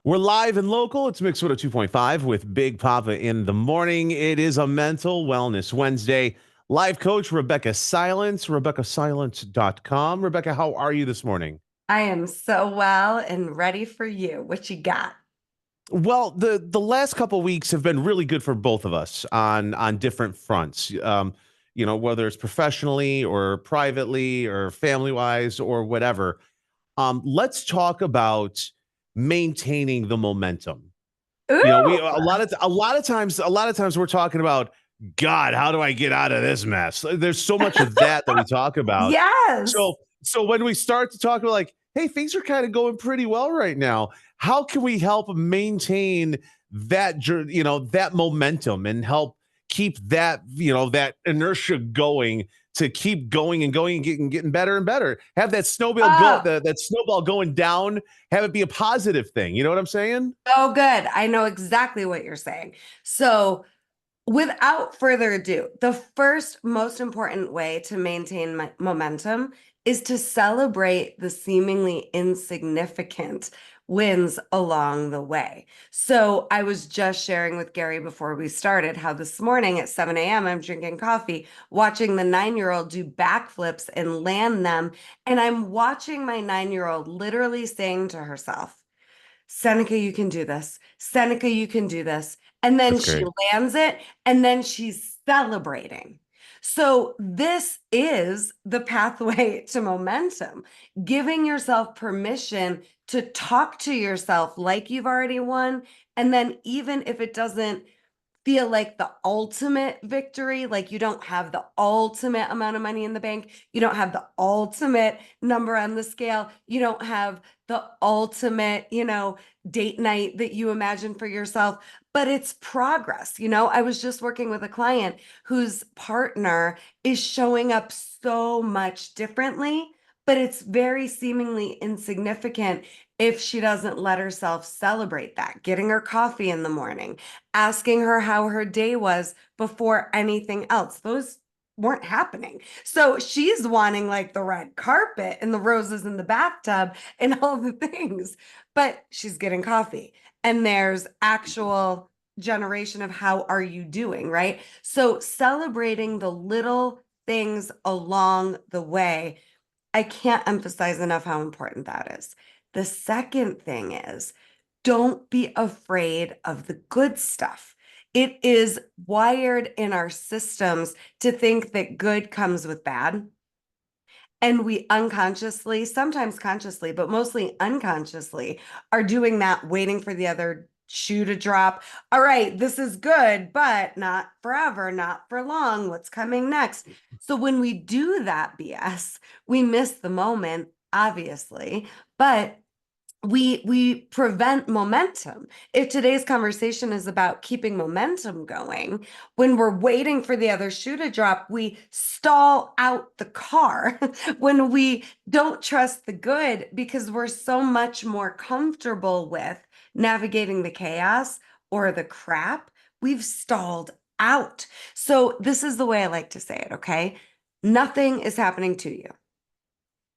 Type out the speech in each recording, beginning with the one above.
We're live and local. It's Mix 2.5 with Big Poppa in the morning. It is a mental wellness Wednesday. Live coach Rebeccah Silence, RebeccahSilence.com. Rebeccah, how are you this morning? I am so well and ready for you. What you got? Well, the last couple weeks have been really good for both of us on different fronts. Whether it's professionally or privately or family wise or whatever. Let's talk about maintaining the momentum. We Ooh, a lot of times we're talking about, God, how do I get out of this mess? There's so much of that we talk about. yes. So when we start to talk about, like, hey, things are kind of going pretty well right now. How can we help maintain that momentum and help keep that inertia going, to keep going and going and getting better and better? Have that Oh, that snowball going down, have it be a positive thing. You know what I'm saying? so good. I know exactly what you're saying. So, without further ado, the first most important way to maintain momentum is to celebrate the seemingly insignificant wins along the way. So I was just sharing with Gary before we started how this morning at 7 a.m. I'm drinking coffee, watching the 9-year-old do backflips and land them. And I'm watching my 9-year-old literally saying to herself, Seneca, you can do this. Seneca, you can do this. And then That's she great. lands it, and then she's celebrating. So, this is the pathway to momentum, giving yourself permission to talk to yourself like you've already won. And then, even if it doesn't feel like the ultimate victory, like you don't have the ultimate amount of money in the bank, you don't have the ultimate number on the scale, you don't have the ultimate, date night that you imagine for yourself, but it's progress. I was just working with a client whose partner is showing up so much differently, but it's very seemingly insignificant if she doesn't let herself celebrate that, getting her coffee in the morning, asking her how her day was before anything else. Those weren't happening. So she's wanting like the red carpet and the roses in the bathtub and all the things, but she's getting coffee. And there's actual generation of how are you doing, right? So celebrating the little things along the way, I can't emphasize enough how important that is. The second thing is, don't be afraid of the good stuff. It is wired in our systems to think that good comes with bad. And we unconsciously, sometimes consciously, but mostly unconsciously, are doing that, waiting for the other shoe to drop. All right, this is good, but not forever, not for long. What's coming next? So when we do that BS, we miss the moment, obviously, but we prevent momentum. If today's conversation is about keeping momentum going, when we're waiting for the other shoe to drop, we stall out the car. When we don't trust the good because we're so much more comfortable with navigating the chaos or the crap, we've stalled out. So this is the way I like to say it, okay? Nothing is happening to you.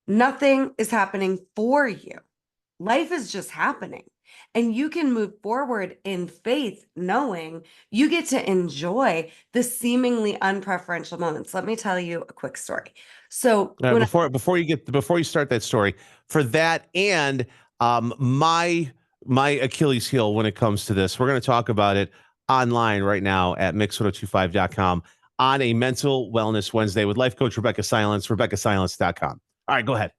Nothing is happening for you. Life is just happening. And you can move forward in faith, knowing you get to enjoy the seemingly unpreferential moments. Let me tell you a quick story. So when I, Before you start that story, for that and my Achilles heel when it comes to this, we're going to talk about it online right now at mix1025.com on a mental wellness Wednesday with life coach Rebeccah Silence, RebeccahSilence.com. All right, go ahead.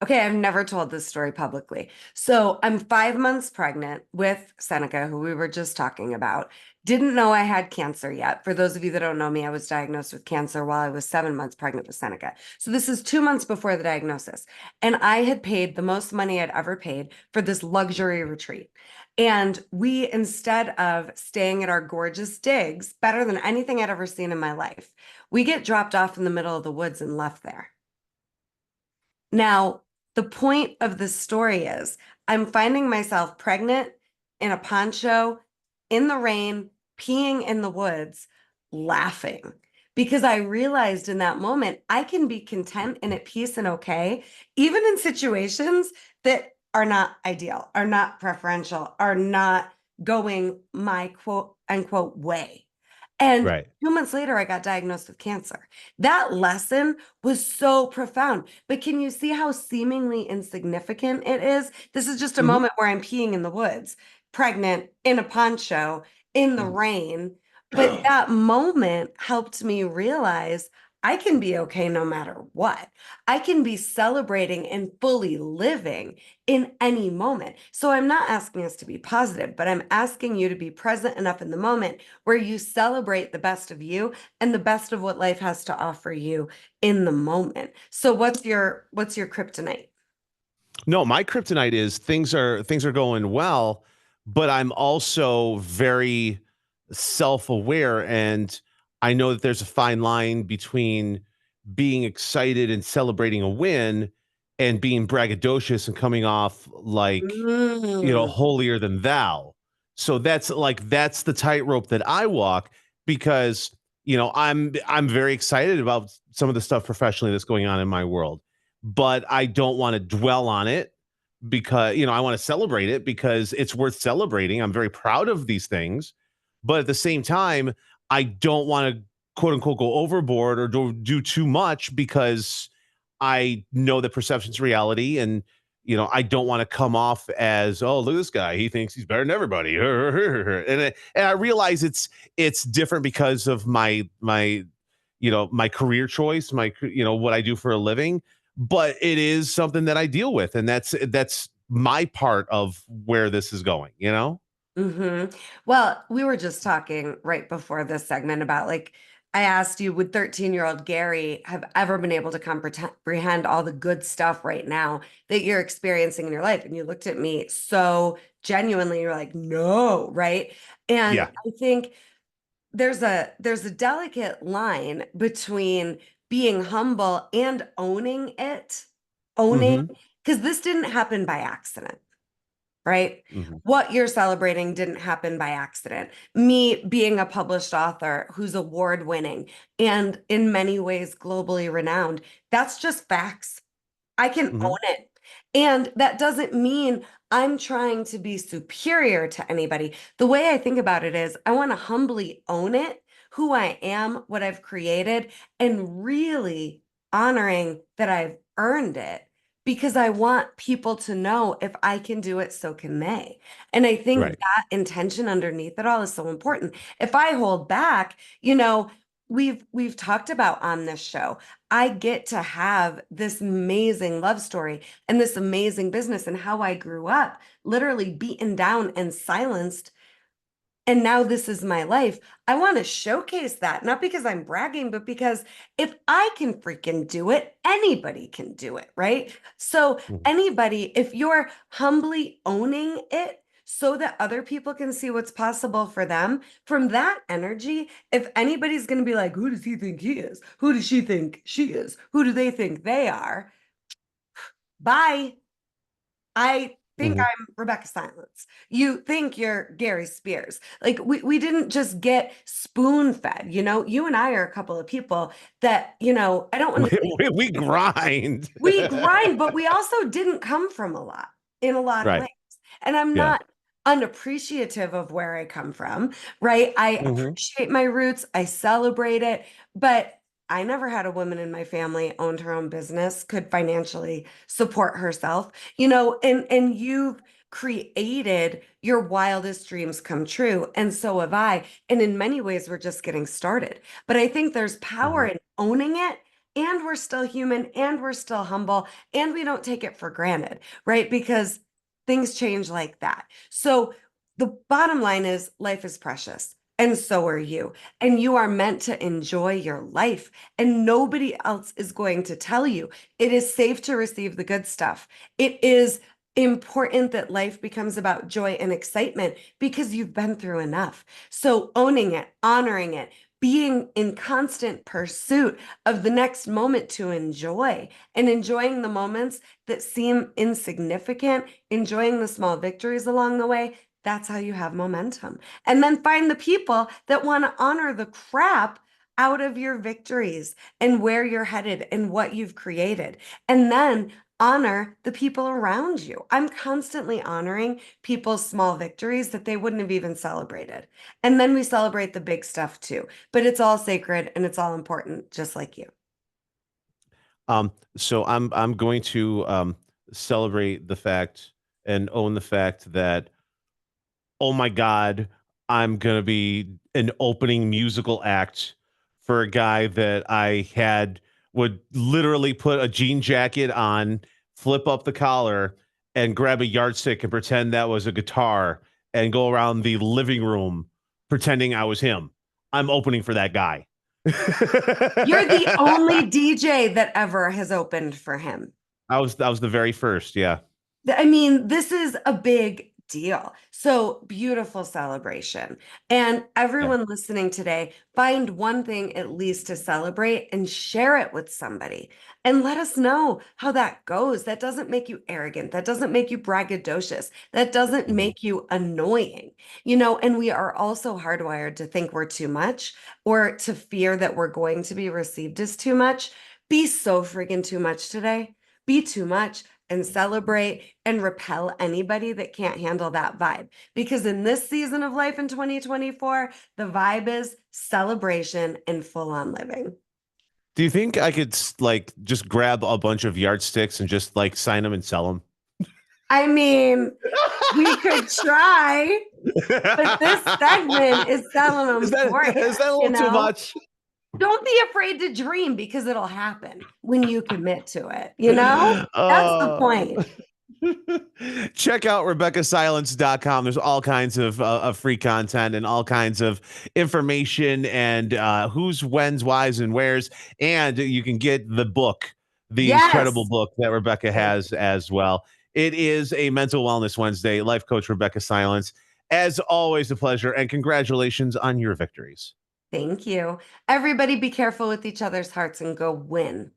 Okay, I've never told this story publicly. So I'm 5 months pregnant with Seneca, who we were just talking about. Didn't know I had cancer yet. For those of you that don't know me, I was diagnosed with cancer while I was 7 months pregnant with Seneca. So this is 2 months before the diagnosis. And I had paid the most money I'd ever paid for this luxury retreat. And we, instead of staying at our gorgeous digs, better than anything I'd ever seen in my life, we get dropped off in the middle of the woods and left there. Now, the point of this story is I'm finding myself pregnant in a poncho, in the rain, peeing in the woods, laughing because I realized in that moment I can be content and at peace and okay, even in situations that are not ideal, are not preferential, are not going my quote unquote way. And Right. 2 months later, I got diagnosed with cancer. That lesson was so profound. But can you see how seemingly insignificant it is? This is just a Hmm. moment where I'm peeing in the woods, pregnant, in a poncho, in the Hmm. rain. But that moment helped me realize I can be okay no matter what. I can be celebrating and fully living in any moment. So I'm not asking us to be positive, but I'm asking you to be present enough in the moment where you celebrate the best of you and the best of what life has to offer you in the moment. So what's your kryptonite? No, my kryptonite is things are going well, but I'm also very self-aware, and I know that there's a fine line between being excited and celebrating a win and being braggadocious and coming off like, Mm, holier than thou. So that's the tightrope that I walk because, I'm very excited about some of the stuff professionally that's going on in my world, but I don't want to dwell on it because, I want to celebrate it because it's worth celebrating. I'm very proud of these things, but at the same time, I don't want to quote unquote go overboard or do too much because I know that perception's reality, and I don't want to come off as, oh, look at this guy, he thinks he's better than everybody. And I realize it's different because of my career choice, what I do for a living, but it is something that I deal with, and that's my part of where this is going. Well, we were just talking right before this segment about like, I asked you, would 13-year-old Gary have ever been able to comprehend all the good stuff right now that you're experiencing in your life? And you looked at me so genuinely, you're like, no, right? And Yeah. I think there's a delicate line between being humble and owning it, owning, Hmm. because this didn't happen by accident, right? Hmm. What you're celebrating didn't happen by accident. Me being a published author who's award winning and in many ways globally renowned, that's just facts. I can own Hmm. it. And that doesn't mean I'm trying to be superior to anybody. The way I think about it is I want to humbly own it, who I am, what I've created, and really honoring that I've earned it because I want people to know if I can do it, so can they. And I think Right. that intention underneath it all is so important. If I hold back, we've talked about on this show, I get to have this amazing love story and this amazing business and how I grew up, literally beaten down and silenced. And now this is my life. I want to showcase that, not because I'm bragging, but because if I can freaking do it, anybody can do it, right? So, Mhm. anybody, if you're humbly owning it, so that other people can see what's possible for them from that energy, if anybody's going to be like, who does he think he is? Who does she think she is? Who do they think they are? Bye. I think Mhm. I'm Rebecca Silence. You think you're Gary Spears. Like we didn't just get spoon fed, You and I are a couple of people that, I don't want we, to say we grind. we grind, but we also didn't come from a lot in a lot of Right. ways. And I'm Yeah. not unappreciative of where I come from, right? I Hmm. appreciate my roots, I celebrate it, but I never had a woman in my family owned her own business, could financially support herself, and you've created your wildest dreams come true, and so have I. And in many ways, we're just getting started. But I think there's power Hmm. in owning it, and we're still human, and we're still humble, and we don't take it for granted, right? Because things change like that. So the bottom line is life is precious. And so are you. And you are meant to enjoy your life. And nobody else is going to tell you. It is safe to receive the good stuff. It is important that life becomes about joy and excitement because you've been through enough. So owning it, honoring it, being in constant pursuit of the next moment to enjoy and enjoying the moments that seem insignificant, enjoying the small victories along the way. That's how you have momentum. And then find the people that want to honor the crap out of your victories and where you're headed and what you've created. And then honor the people around you. I'm constantly honoring people's small victories that they wouldn't have even celebrated. And then we celebrate the big stuff too. But it's all sacred and it's all important, just like you. So I'm going to celebrate the fact and own the fact that, oh my God, I'm gonna be an opening musical act for a guy that I had would literally put a jean jacket on, flip up the collar, and grab a yardstick and pretend that was a guitar and go around the living room pretending I was him. I'm opening for that guy. You're the only DJ that ever has opened for him. I was the very first, yeah. I mean, this is a big deal. So beautiful celebration. And Yeah. everyone listening today, find one thing at least to celebrate and share it with somebody. And let us know how that goes. That doesn't make you arrogant. That doesn't make you braggadocious. That doesn't Mhm. make you annoying. And we are also hardwired to think we're too much or to fear that we're going to be received as too much. Be so freaking too much today. Be too much and celebrate and repel anybody that can't handle that vibe. Because in this season of life in 2024, the vibe is celebration and full on living. Do you think I could like just grab a bunch of yardsticks and just like sign them and sell them? I mean, we could try, but this segment is selling Is them that for you, is that a you little too know? much? Don't be afraid to dream because it'll happen when you commit to it, you know? That's the Uh, point. check out RebeccahSilence.com. There's all kinds of free content and all kinds of information and who's, when's, why's, and where's. And you can get the book, the incredible Yes. book that Rebeccah has as well. It is a Mental Wellness Wednesday. Life coach Rebeccah Silence. As always, a pleasure. And congratulations on your victories. Thank you. Everybody be careful with each other's hearts and go win.